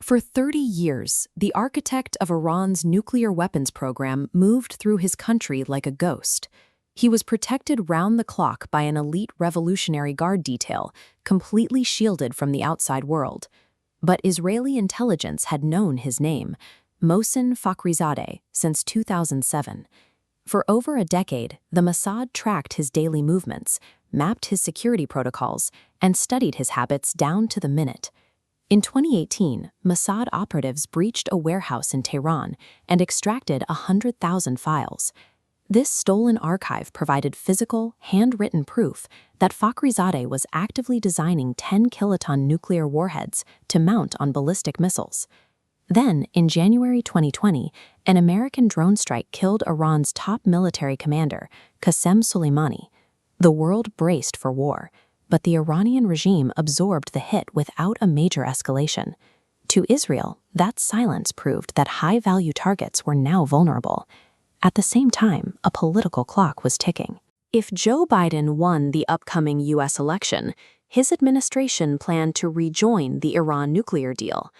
For 30 years, the architect of Iran's nuclear weapons program moved through his country like a ghost. He was protected round the clock by an elite Revolutionary Guard detail, completely shielded from the outside world. But Israeli intelligence had known his name, Mohsen Fakhrizadeh, since 2007. For over a decade, the Mossad tracked his daily movements, mapped his security protocols, and studied his habits down to the minute. In 2018, Mossad operatives breached a warehouse in Tehran and extracted 100,000 files. This stolen archive provided physical, handwritten proof that Fakhrizadeh was actively designing 10-kiloton nuclear warheads to mount on ballistic missiles. Then, in January 2020, an American drone strike killed Iran's top military commander, Qasem Soleimani. The world braced for war, but the Iranian regime absorbed the hit without a major escalation. To Israel, that silence proved that high-value targets were now vulnerable. At the same time, a political clock was ticking. If Joe Biden won the upcoming U.S. election, his administration planned to rejoin the Iran nuclear deal.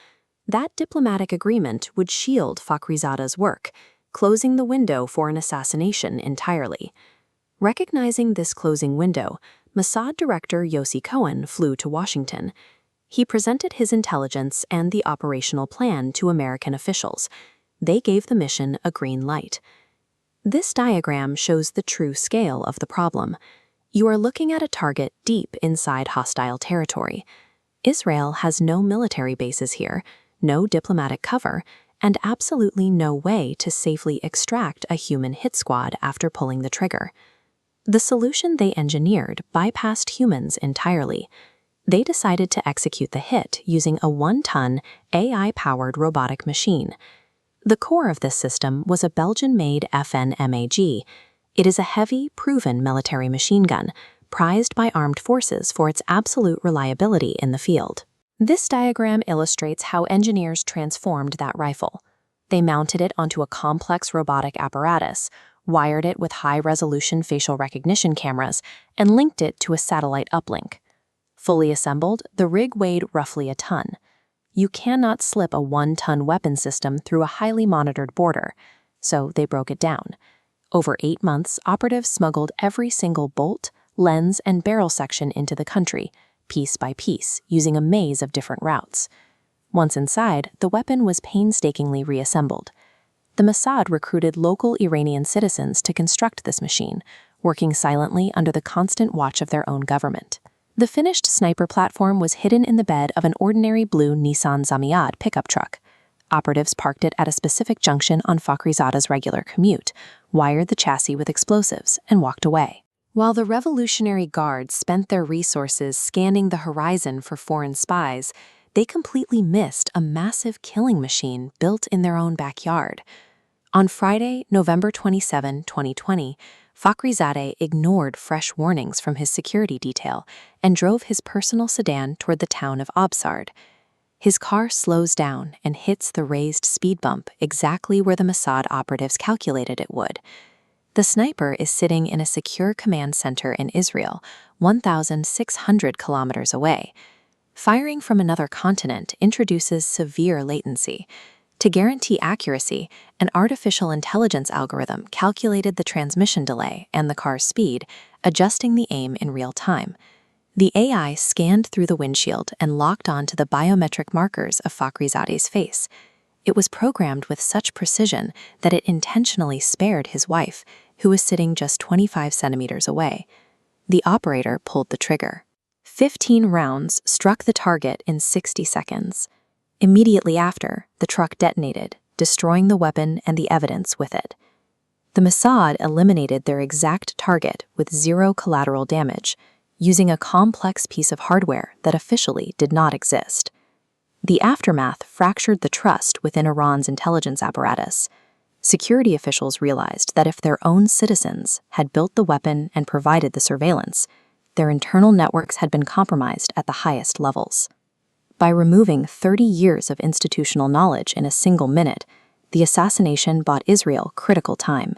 That diplomatic agreement would shield Fakhrizadeh's work, closing the window for an assassination entirely. Recognizing this closing window, Mossad Director Yossi Cohen flew to Washington. He presented his intelligence and the operational plan to American officials. They gave the mission a green light. This diagram shows the true scale of the problem. You are looking at a target deep inside hostile territory. Israel has no military bases here, no diplomatic cover, and absolutely no way to safely extract a human hit squad after pulling the trigger. The solution they engineered bypassed humans entirely. They decided to execute the hit using a 1-ton, AI-powered robotic machine. The core of this system was a Belgian-made FN-MAG. It is a heavy, proven military machine gun, prized by armed forces for its absolute reliability in the field. This diagram illustrates how engineers transformed that rifle. They mounted it onto a complex robotic apparatus, wired it with high-resolution facial recognition cameras, and linked it to a satellite uplink. Fully assembled, the rig weighed roughly a ton. You cannot slip a 1-ton weapon system through a highly monitored border, so they broke it down. Over 8 months, operatives smuggled every single bolt, lens, and barrel section into the country, piece by piece, using a maze of different routes. Once inside, the weapon was painstakingly reassembled. The Mossad recruited local Iranian citizens to construct this machine, working silently under the constant watch of their own government. The finished sniper platform was hidden in the bed of an ordinary blue Nissan Zamyad pickup truck. Operatives parked it at a specific junction on Fakhrizadeh's regular commute, wired the chassis with explosives, and walked away. While the Revolutionary Guard spent their resources scanning the horizon for foreign spies, they completely missed a massive killing machine built in their own backyard. On Friday, November 27, 2020, Fakhrizadeh ignored fresh warnings from his security detail and drove his personal sedan toward the town of Absard. His car slows down and hits the raised speed bump exactly where the Mossad operatives calculated it would. The sniper is sitting in a secure command center in Israel, 1,600 kilometers away. Firing from another continent introduces severe latency. To guarantee accuracy, an artificial intelligence algorithm calculated the transmission delay and the car's speed, adjusting the aim in real time. The AI scanned through the windshield and locked onto the biometric markers of Fakhrizadeh's face. It was programmed with such precision that it intentionally spared his wife, who was sitting just 25 centimeters away. The operator pulled the trigger. 15 rounds struck the target in 60 seconds. Immediately after, the truck detonated, destroying the weapon and the evidence with it. The Mossad eliminated their exact target with zero collateral damage, using a complex piece of hardware that officially did not exist. The aftermath fractured the trust within Iran's intelligence apparatus. Security officials realized that if their own citizens had built the weapon and provided the surveillance, their internal networks had been compromised at the highest levels. By removing 30 years of institutional knowledge in a single minute, the assassination bought Israel critical time.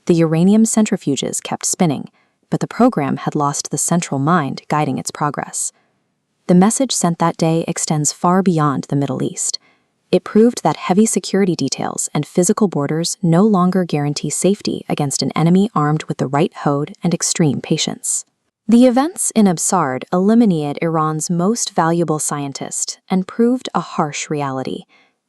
The uranium centrifuges kept spinning, but the program had lost the central mind guiding its progress. The message sent that day extends far beyond the Middle East. It proved that heavy security details and physical borders no longer guarantee safety against an enemy armed with the right code and extreme patience. The events in Absard eliminated Iran's most valuable scientist and proved a harsh reality.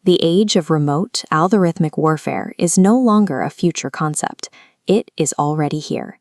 The age of remote, algorithmic warfare is no longer a future concept. It is already here.